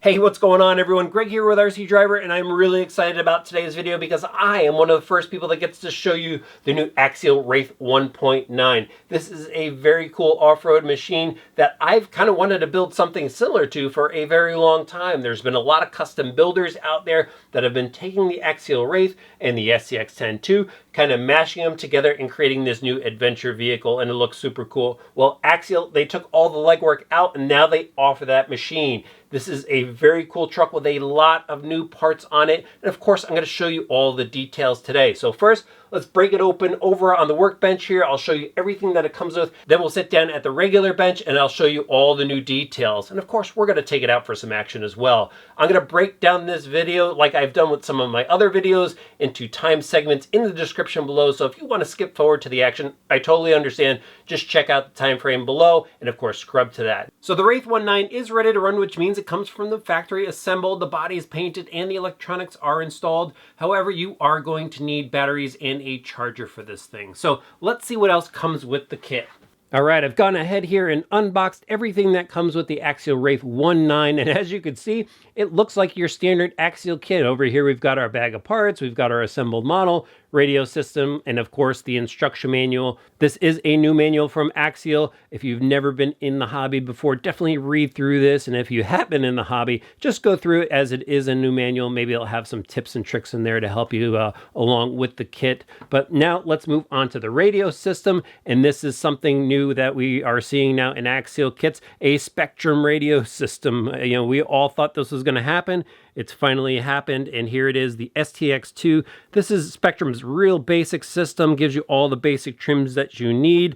Hey, what's going on everyone? Greg here with RC Driver, and I'm really excited about today's video because I am one of the first people that gets to show you the new Axial Wraith 1.9. This is a very cool off-road machine that I've kind of wanted to build something similar to for a very long time. There's been a lot of custom builders out there that have been taking the Axial Wraith and the SCX-10-2, kind of mashing them together and creating this new adventure vehicle, and it looks super cool. Well, Axial, they took all the legwork out and now they offer that machine. This is a very cool truck with a lot of new parts on it. And of course, I'm going to show you all the details today. So first, let's break it open over on the workbench here. I'll show you everything that it comes with. Then we'll sit down at the regular bench and I'll show you all the new details. And of course, we're going to take it out for some action as well. I'm going to break down this video like I've done with some of my other videos into time segments in the description below. So if you want to skip forward to the action, I totally understand. Just check out the time frame below and of course, scrub to that. So the Wraith 1.9 is ready to run, which means it comes from the factory assembled, the body is painted, and the electronics are installed. However, you are going to need batteries and a charger for this thing. So let's see what else comes with the kit. All right, I've gone ahead here and unboxed everything that comes with the Axial Wraith 1.9, and as you can see, it looks like your standard Axial kit. Over here, we've got our bag of parts, we've got our assembled model, radio system, and of course the instruction manual. This is a new manual from Axial. If you've never been in the hobby before, definitely read through this, and if you have been in the hobby, just go through it as it is a new manual. Maybe it'll have some tips and tricks in there to help you along with the kit. But now let's move on to the radio system, and this is something new that we are seeing now in Axial kits, a Spectrum radio system. We all thought this was going to happen. It's finally happened, and here it is, the STX2. This is Spectrum's real basic system, gives you all the basic trims that you need.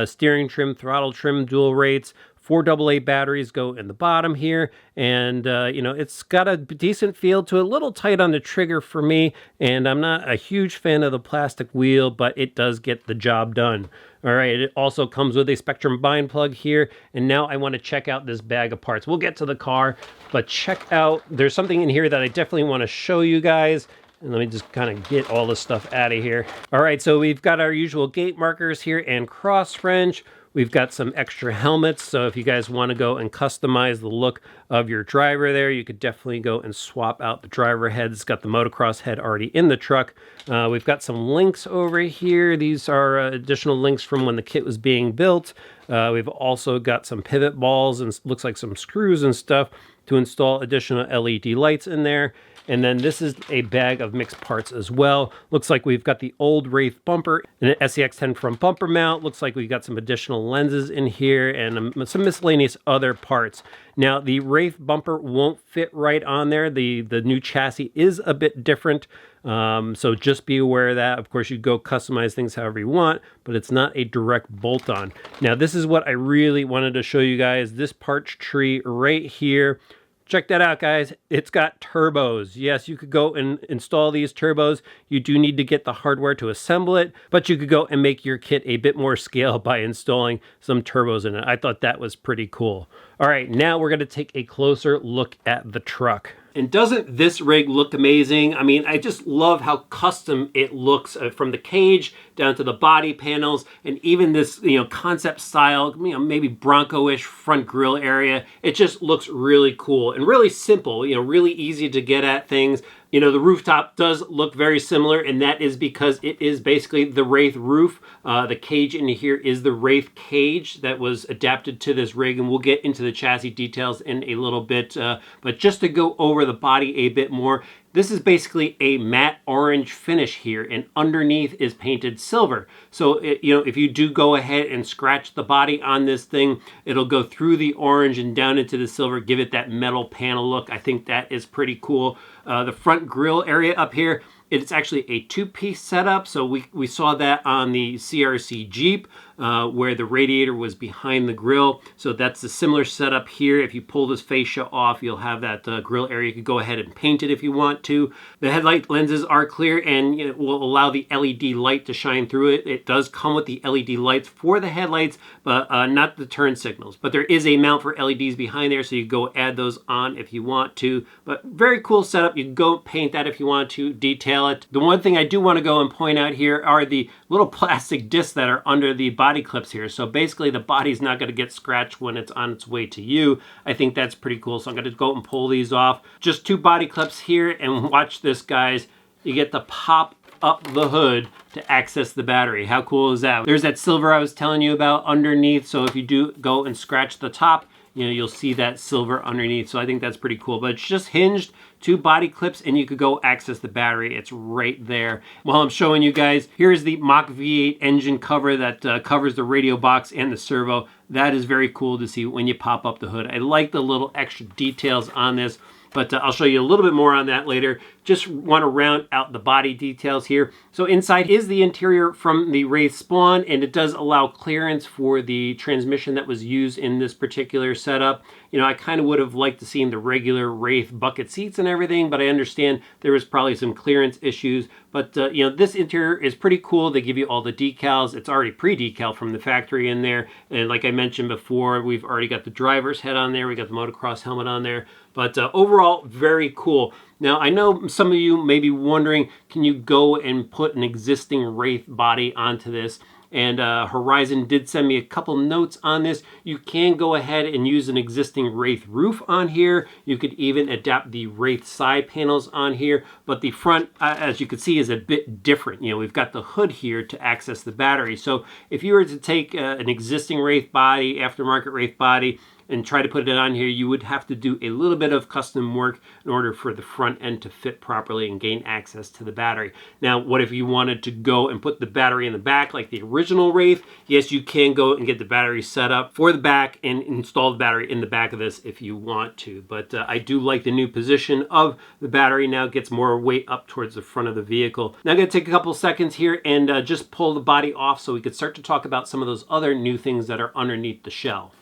Steering trim, throttle trim, dual rates, 4 AA batteries go in the bottom here, and it's got a decent feel to it, a little tight on the trigger for me, and I'm not a huge fan of the plastic wheel, but it does get the job done. All right, it also comes with a Spectrum bind plug here, and now I want to check out this bag of parts. We'll get to the car, but check out, there's something in here that I definitely want to show you guys. And let me just kind of get all this stuff out of here. All right, so we've got our usual gate markers here and cross wrench. We've got some extra helmets, so if you guys want to go and customize the look of your driver there, you could definitely go and swap out the driver head. It's got the motocross head already in the truck. We've got some links over here. These are additional links from when the kit was being built. We've also got some pivot balls and looks like some screws and stuff to install additional LED lights in there. And then this is a bag of mixed parts as well. Looks like we've got the old Wraith bumper and an SCX-10 front bumper mount. Looks like we've got some additional lenses in here and some miscellaneous other parts. Now, the Wraith bumper won't fit right on there. The new chassis is a bit different, so just be aware of that. Of course, you go customize things however you want, but it's not a direct bolt-on. Now, this is what I really wanted to show you guys, this parts tree right here. Check that out, guys. It's got turbos. Yes, you could go and install these turbos. You do need to get the hardware to assemble it, but you could go and make your kit a bit more scale by installing some turbos in it. I thought that was pretty cool. All right, now we're going to take a closer look at the truck. And doesn't this rig look amazing? I mean, I just love how custom it looks from the cage down to the body panels and even this, concept style, maybe Bronco-ish front grille area. It just looks really cool and really simple, really easy to get at things. The rooftop does look very similar, and that is because it is basically the Wraith roof. The cage in here is the Wraith cage that was adapted to this rig, and we'll get into the chassis details in a little bit. But just to go over the body a bit more, this is basically a matte orange finish here, and underneath is painted silver. So, if you do go ahead and scratch the body on this thing, it'll go through the orange and down into the silver, give it that metal panel look. I think that is pretty cool. The front grille area up here, it's actually a two-piece setup. So we saw that on the CRC Jeep where the radiator was behind the grille. So that's a similar setup here. If you pull this fascia off, you'll have that grille area. You could go ahead and paint it if you want to. The headlight lenses are clear and it will allow the LED light to shine through it. It does come with the LED lights for the headlights, but not the turn signals. But there is a mount for LEDs behind there, so you go add those on if you want to. But very cool setup. You can go paint that if you want to, detail it. The one thing I do want to go and point out here are the little plastic discs that are under the body body clips here. So basically the body's not going to get scratched when it's on its way to you. I think that's pretty cool. So I'm going to go and pull these off. Just 2 body clips here, and watch this, guys. You get to pop up the hood to access the battery. How cool is that? There's that silver I was telling you about underneath. So if you do go and scratch the top, you know, you'll see that silver underneath. So I think that's pretty cool. But it's just hinged, 2 body clips, and you could go access the battery. It's right there. While I'm showing you guys, here's the Mach V8 engine cover that covers the radio box and the servo. That is very cool to see when you pop up the hood. I like the little extra details on this, but I'll show you a little bit more on that later. Just want to round out the body details here. So inside is the interior from the Wraith Spawn, and it does allow clearance for the transmission that was used in this particular setup. You know, I kind of would have liked to see the regular Wraith bucket seats and everything, but I understand there was probably some clearance issues. But, you know, this interior is pretty cool. They give you all the decals. It's already pre-decal from the factory in there. And like I mentioned before, we've already got the driver's head on there. We got the motocross helmet on there. But overall, very cool. Now, I know some of you may be wondering, can you go and put an existing Wraith body onto this? And Horizon did send me a couple notes on this. You can go ahead and use an existing Wraith roof on here. You could even adapt the Wraith side panels on here. But the front, as you can see, is a bit different. You know, we've got the hood here to access the battery. So if you were to take an existing Wraith body, aftermarket Wraith body, and try to put it on here, you would have to do a little bit of custom work in order for the front end to fit properly and gain access to the battery. Now, what if you wanted to go and put the battery in the back like the original Wraith? Yes, you can go and get the battery set up for the back and install the battery in the back of this if you want to. But I do like the new position of the battery. Now it gets more weight up towards the front of the vehicle. Now I'm going to take a couple seconds here and just pull the body off so we could start to talk about some of those other new things that are underneath the shell.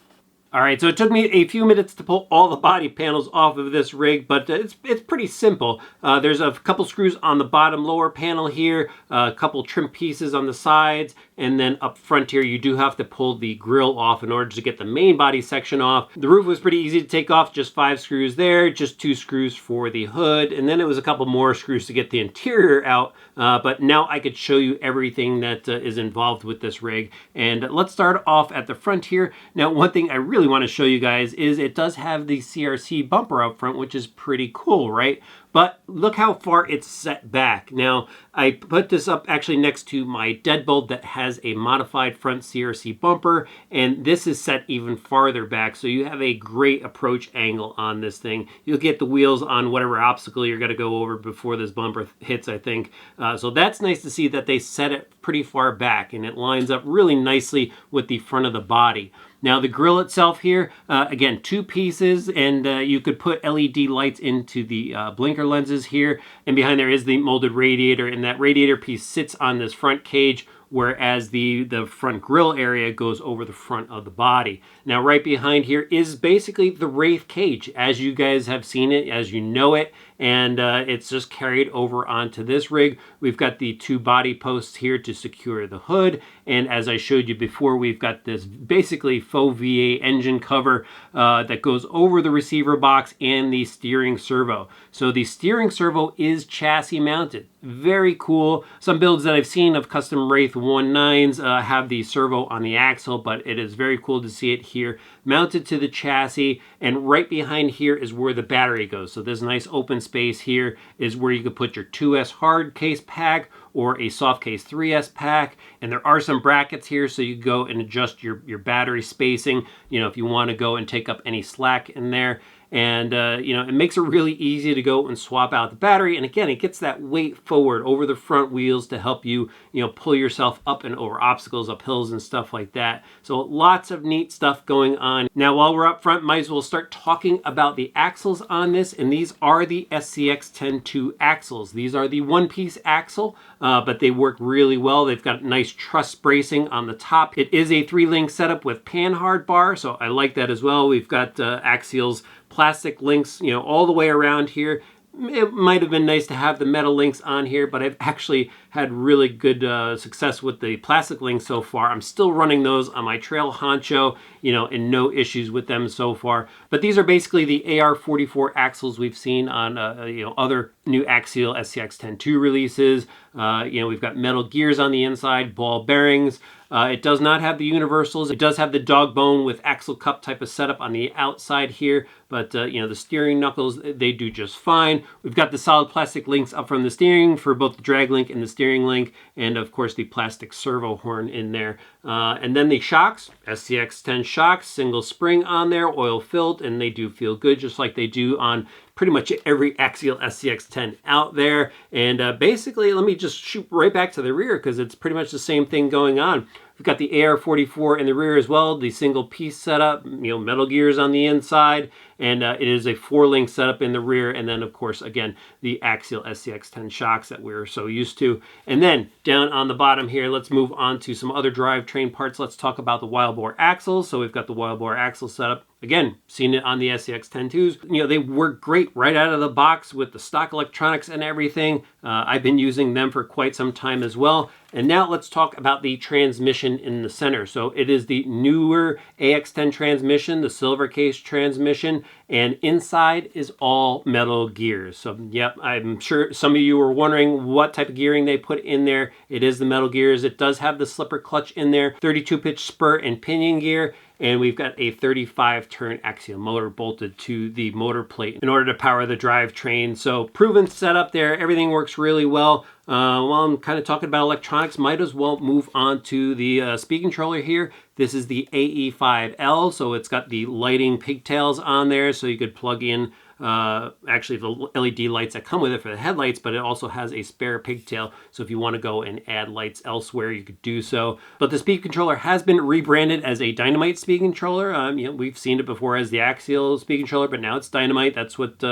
All right, so it took me a few minutes to pull all the body panels off of this rig, but it's pretty simple. There's a couple screws on the bottom lower panel here, a couple trim pieces on the sides, and then up front here you do have to pull the grill off in order to get the main body section off. The roof was pretty easy to take off, just 5 screws there, just 2 screws for the hood, and then it was a couple more screws to get the interior out, but now I could show you everything that is involved with this rig. And let's start off at the front here. Now, one thing I really want to show you guys is it does have the CRC bumper up front, which is pretty cool, right? But look how far it's set back. Now, I put this up actually next to my deadbolt that has a modified front CRC bumper, and this is set even farther back, so you have a great approach angle on this thing. You'll get the wheels on whatever obstacle you're going to go over before this bumper hits, I think. So that's nice to see that they set it pretty far back, and it lines up really nicely with the front of the body. Now the grille itself here, again, 2 pieces, and you could put LED lights into the blinker lenses here, and behind there is the molded radiator, and that radiator piece sits on this front cage, whereas the front grille area goes over the front of the body. Now right behind here is basically the Wraith cage, as you guys have seen it, as you know it, and it's just carried over onto this rig. We've got the 2 body posts here to secure the hood, and as I showed you before, we've got this basically faux V8 engine cover that goes over the receiver box and the steering servo. So the steering servo is chassis mounted. Very cool. Some builds that I've seen of custom Wraith 1.9s have the servo on the axle, but it is very cool to see it here mounted to the chassis, and right behind here is where the battery goes. So this nice open space here is where you could put your 2S hard case pack or a soft case 3S pack, and there are some brackets here so you go and adjust your battery spacing, you know, if you want to go and take up any slack in there. And you know, it makes it really easy to go and swap out the battery, and again, it gets that weight forward over the front wheels to help you, you know, pull yourself up and over obstacles, up hills and stuff like that. So lots of neat stuff going on. Now while we're up front, might as well start talking about the axles on this, and these are the SCX-10-2 axles. These are the one-piece axle, but they work really well. They've got nice truss bracing on the top. It is a 3-link setup with panhard bar, so I like that as well. We've got Axial's plastic links, you know, all the way around here. It might have been nice to have the metal links on here, but I've actually had really good success with the plastic links so far. I'm still running those on my Trail Honcho, you know, and no issues with them so far. But these are basically the AR44 axles we've seen on, you know, other new Axial SCX-10-2 releases. You know, we've got metal gears on the inside, ball bearings. It does not have the universals. It does have the dog bone with axle cup type of setup on the outside here, but you know, the steering knuckles, they do just fine. We've got the solid plastic links up from the steering for both the drag link and the steering link, and of course the plastic servo horn in there. And then the shocks, SCX-10 shocks, single spring on there, oil filled, and they do feel good just like they do on pretty much every Axial SCX-10 out there. And basically, let me just shoot right back to the rear because it's pretty much the same thing going on. We've got the AR-44 in the rear as well, the single piece setup, you know, metal gears on the inside, and it is a 4-link setup in the rear, and then of course, again, the Axial SCX-10 shocks that we're so used to. And then down on the bottom here, let's move on to some other drivetrain parts. Let's talk about the wild bore axles. So we've got the wild bore axle setup. Again, seen it on the SCX-10-2s. You know, they work great right out of the box with the stock electronics and everything. I've been using them for quite some time as well. And now let's talk about the transmission in the center. So it is the newer AX-10 transmission, the silver case transmission, and inside is all metal gears. So yep, I'm sure some of you were wondering what type of gearing they put in there. It is the metal gears. It does have the slipper clutch in there, 32-pitch spur and pinion gear, and we've got a 35-turn axial motor bolted to the motor plate in order to power the drivetrain. So proven setup there. Everything works really well. While I'm kind of talking about electronics, might as well move on to the speed controller here. This is the AE5L, so it's got the lighting pigtails on there, so you could plug in actually the LED lights that come with it for the headlights, but it also has a spare pigtail, so if you want to go and add lights elsewhere, you could do so. But the speed controller has been rebranded as a Dynamite speed controller. You know, we've seen it before as the Axial speed controller, but now it's Dynamite. That's what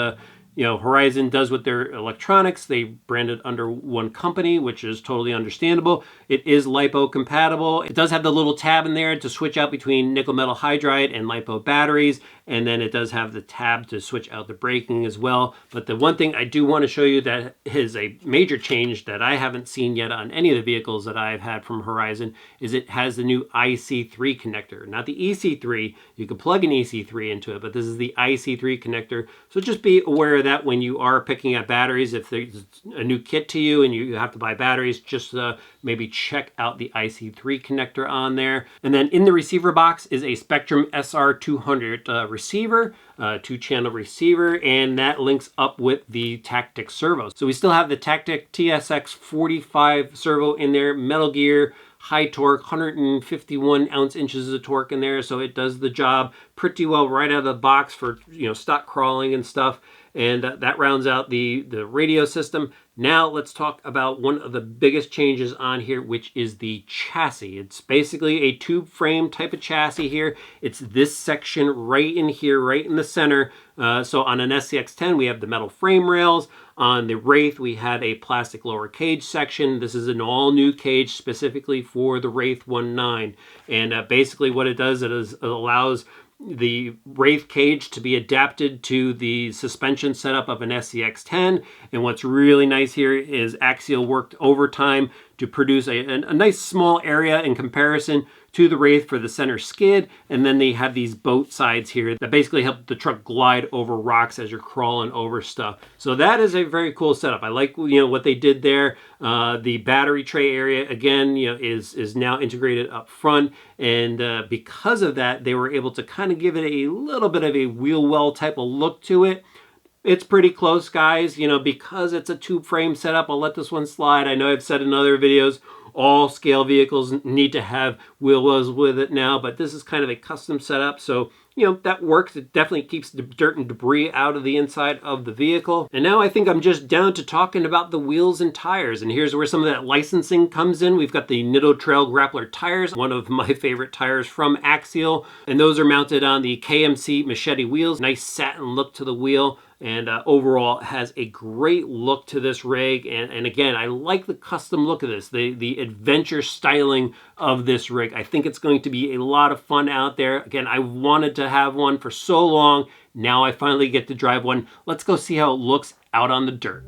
you know, Horizon does with their electronics. They brand it under one company, which is totally understandable. It is LiPo compatible. It does have the little tab in there to switch out between nickel metal hydride and LiPo batteries. And then it does have the tab to switch out the braking as well. But the one thing I do want to show you that is a major change that I haven't seen yet on any of the vehicles that I've had from Horizon is it has the new IC3 connector. Not the EC3. You can plug an EC3 into it, but this is the IC3 connector. So just be aware of that when you are picking up batteries. If there's a new kit to you and you have to buy batteries, just maybe check out the IC3 connector on there. And then in the receiver box is a Spectrum SR200 receiver, 2-channel receiver, and that links up with the Tactic servos. So we still have the Tactic TSX45 servo in there, metal gear, high torque, 151 ounce-inches of torque in there, so it does the job pretty well right out of the box for, you know, stock crawling and stuff. And that rounds out the radio system. Now let's talk about one of the biggest changes on here, which is the chassis. It's basically a tube frame type of chassis here. It's this section right in here, right in the center. So on an SCX-10, we have the metal frame rails. On the Wraith, we have a plastic lower cage section. This is an all-new cage specifically for the Wraith 1.9. And basically what it does, it allows the Wraith cage to be adapted to the suspension setup of an SCX-10. And what's really nice here is Axial worked overtime to produce a nice small area in comparison to the Wraith for the center skid, and then they have these boat sides here that basically help the truck glide over rocks as you're crawling over stuff. So that is a very cool setup. I like, you know, what they did there. The battery tray area again, you know, is now integrated up front, and because of that, they were able to kind of give it a little bit of a wheel well type of look to it. It's pretty close, guys, you know, because it's a tube frame setup. I'll let this one slide. I know I've said in other videos, all scale vehicles need to have wheel wells with it now, but this is kind of a custom setup, so you know, that works. It definitely keeps the dirt and debris out of the inside of the vehicle. And now I think I'm just down to talking about the wheels and tires, and here's where some of that licensing comes in. We've got the Nitto Trail Grappler tires, one of my favorite tires from Axial, and those are mounted on the KMC Machete wheels. Nice satin look to the wheel. And overall has a great look to this rig, and again, I like the custom look of this, the adventure styling of this rig. I think it's going to be a lot of fun out there. Again, I wanted to have one for so long. Now I finally get to drive one. Let's go see how it looks out on the dirt.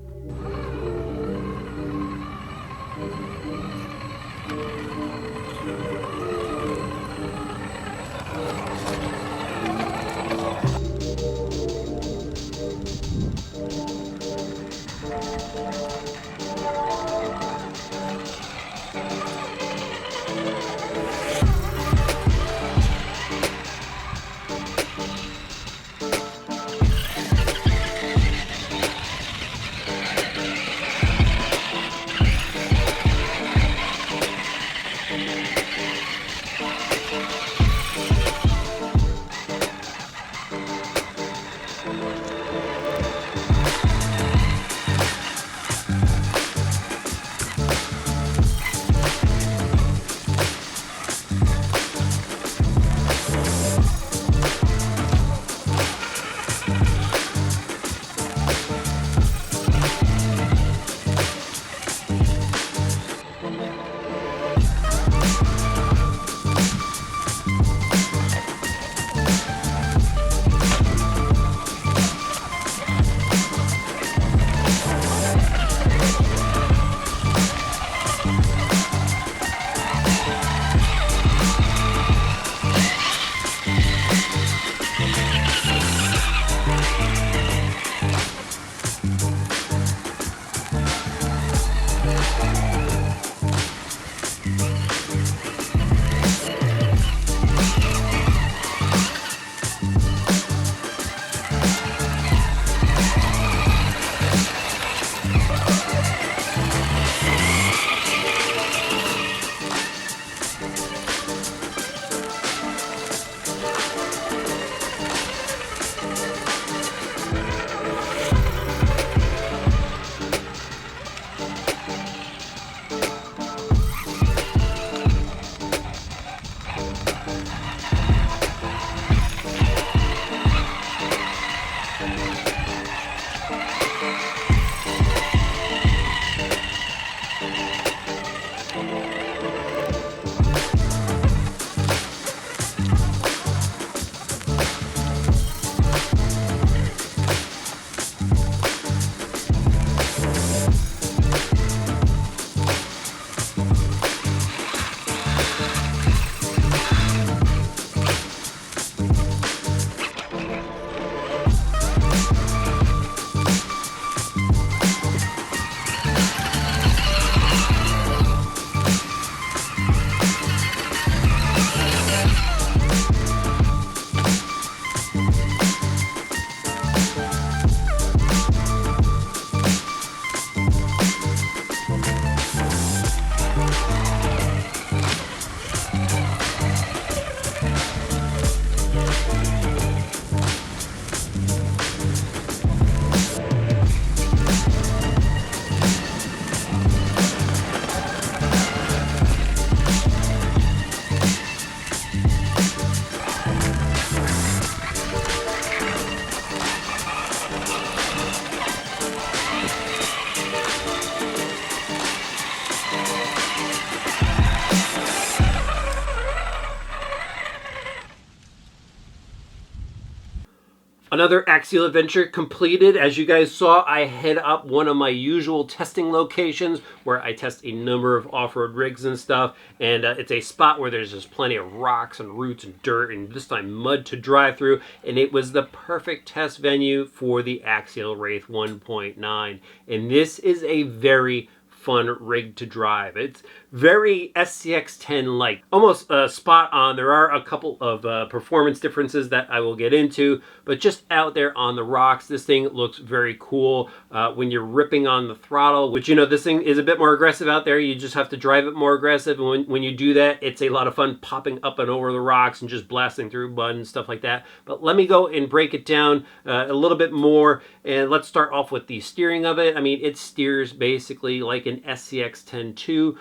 Another Axial adventure completed. As you guys saw, I head up one of my usual testing locations where I test a number of off-road rigs and stuff, and it's a spot where there's just plenty of rocks and roots and dirt and this time mud to drive through, and it was the perfect test venue for the Axial Wraith 1.9. And this is a very fun rig to drive. It's very SCX10-like, almost spot on. There are a couple of performance differences that I will get into, but just out there on the rocks, this thing looks very cool. When you're ripping on the throttle, which, you know, this thing is a bit more aggressive out there, you just have to drive it more aggressive, and when you do that, it's a lot of fun popping up and over the rocks and just blasting through mud and stuff like that. But let me go and break it down a little bit more, and let's start off with the steering of it. I mean, it steers basically like an SCX10-2.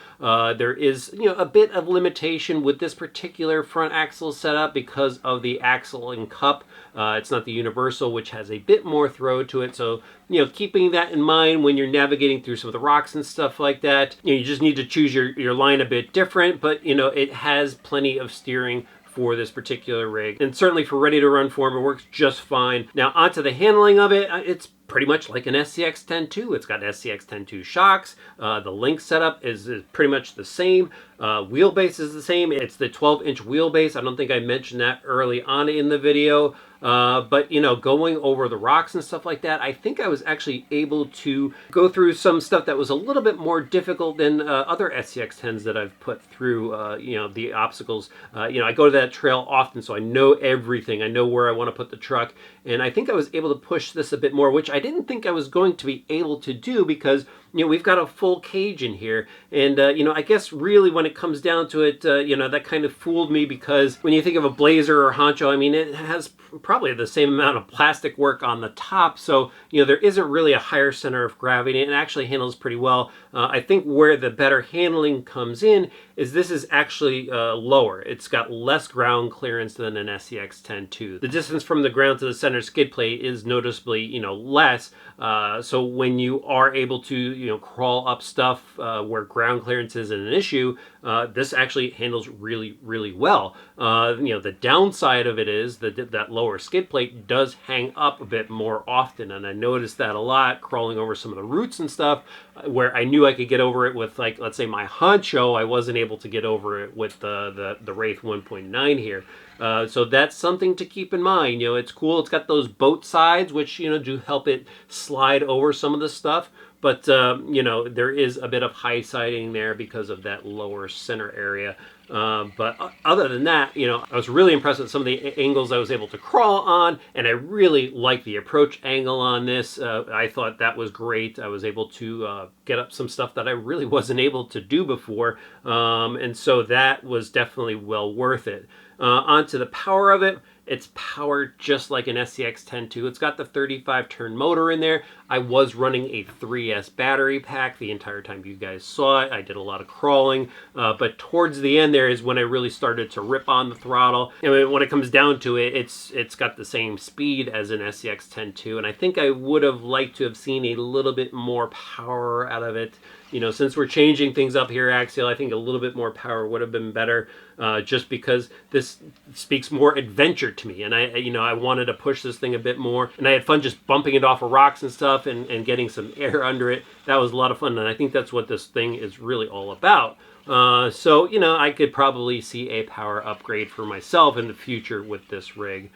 There is, you know, a bit of limitation with this particular front axle setup because of the axle and cup. It's not the universal, which has a bit more throw to it. So, you know, keeping that in mind when you're navigating through some of the rocks and stuff like that, you know, you just need to choose your line a bit different, but, you know, it has plenty of steering for this particular rig, and certainly for ready to run form, it works just fine. Now onto the handling of it, it's pretty much like an SCX10-2. It's got SCX10-2 shocks. The link setup is pretty much the same. Wheelbase is the same. It's the 12-inch wheelbase. I don't think I mentioned that early on in the video. But, you know, going over the rocks and stuff like that, I think I was actually able to go through some stuff that was a little bit more difficult than other SCX10s that I've put through, you know, the obstacles. You know, I go to that trail often, so I know everything. I know where I want to put the truck. And I think I was able to push this a bit more, which I didn't think I was going to be able to do because you know, we've got a full cage in here. And, you know, I guess really when it comes down to it, you know, that kind of fooled me, because when you think of a Blazer or Honcho, I mean, it has probably the same amount of plastic work on the top. So, you know, there isn't really a higher center of gravity, and it actually handles pretty well. I think where the better handling comes in is this is actually lower. It's got less ground clearance than an SCX-10 The distance from the ground to the center skid plate is noticeably, you know, less. So when you are able to, you know, crawl up stuff where ground clearance isn't an issue, this actually handles really, really well. You know, the downside of it is that lower skid plate does hang up a bit more often, and I noticed that a lot crawling over some of the roots and stuff, where I knew I could get over it with, like, let's say my Honcho, I wasn't able to get over it with the Wraith 1.9 here. So that's something to keep in mind. You know, it's cool. It's got those boat sides, which, you know, do help it slide over some of the stuff. But, you know, there is a bit of high siding there because of that lower center area. But other than that, you know, I was really impressed with some of the angles I was able to crawl on, and I really like the approach angle on this. I thought that was great. I was able to get up some stuff that I really wasn't able to do before, and so that was definitely well worth it. Onto the power of it. It's powered just like an SCX-10 It's got the 35-turn motor in there. I was running a 3S battery pack the entire time you guys saw it. I did a lot of crawling, but towards the end there is when I really started to rip on the throttle. And when it comes down to it, it's got the same speed as an SCX-10 and I think I would have liked to have seen a little bit more power out of it. You know, since we're changing things up here, Axial, I think a little bit more power would have been better, just because this speaks more adventure to me. And I wanted to push this thing a bit more. And I had fun just bumping it off of rocks and stuff and getting some air under it. That was a lot of fun. And I think that's what this thing is really all about. So, you know, I could probably see a power upgrade for myself in the future with this rig.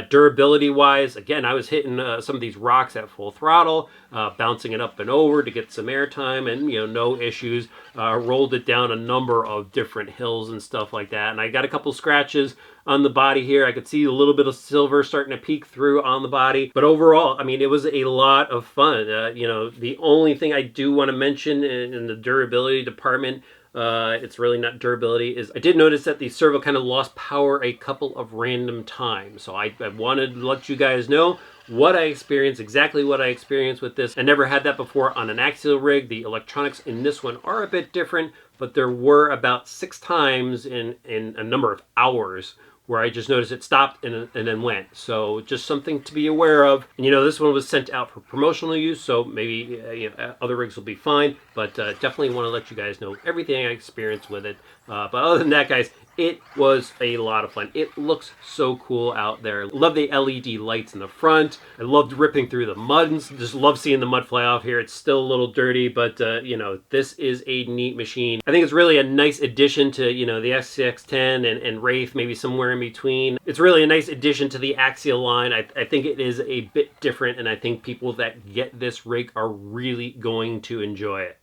Durability wise, again, I was hitting some of these rocks at full throttle, bouncing it up and over to get some air time, and, you know, no issues. Rolled it down a number of different hills and stuff like that. And I got a couple scratches on the body here. I could see a little bit of silver starting to peek through on the body. But overall, I mean, it was a lot of fun. You know, the only thing I do want to mention in the durability department, it's really not durability, is I did notice that the servo kind of lost power a couple of random times. So I wanted to let you guys know what I experienced, exactly what I experienced with this. I never had that before on an Axial rig. The electronics in this one are a bit different, but there were about 6 times in a number of hours where I just noticed it stopped and then went. So just something to be aware of. And, you know, this one was sent out for promotional use, so maybe you know, other rigs will be fine, but definitely want to let you guys know everything I experienced with it. But other than that, guys, it was a lot of fun. It looks so cool out there. Love the LED lights in the front. I loved ripping through the mud and just love seeing the mud fly off here. It's still a little dirty, but you know, this is a neat machine. I think it's really a nice addition to, you know, the SCX-10 and Wraith, maybe somewhere in between. It's really a nice addition to the Axial line. I think it is a bit different, and I think people that get this rig are really going to enjoy it.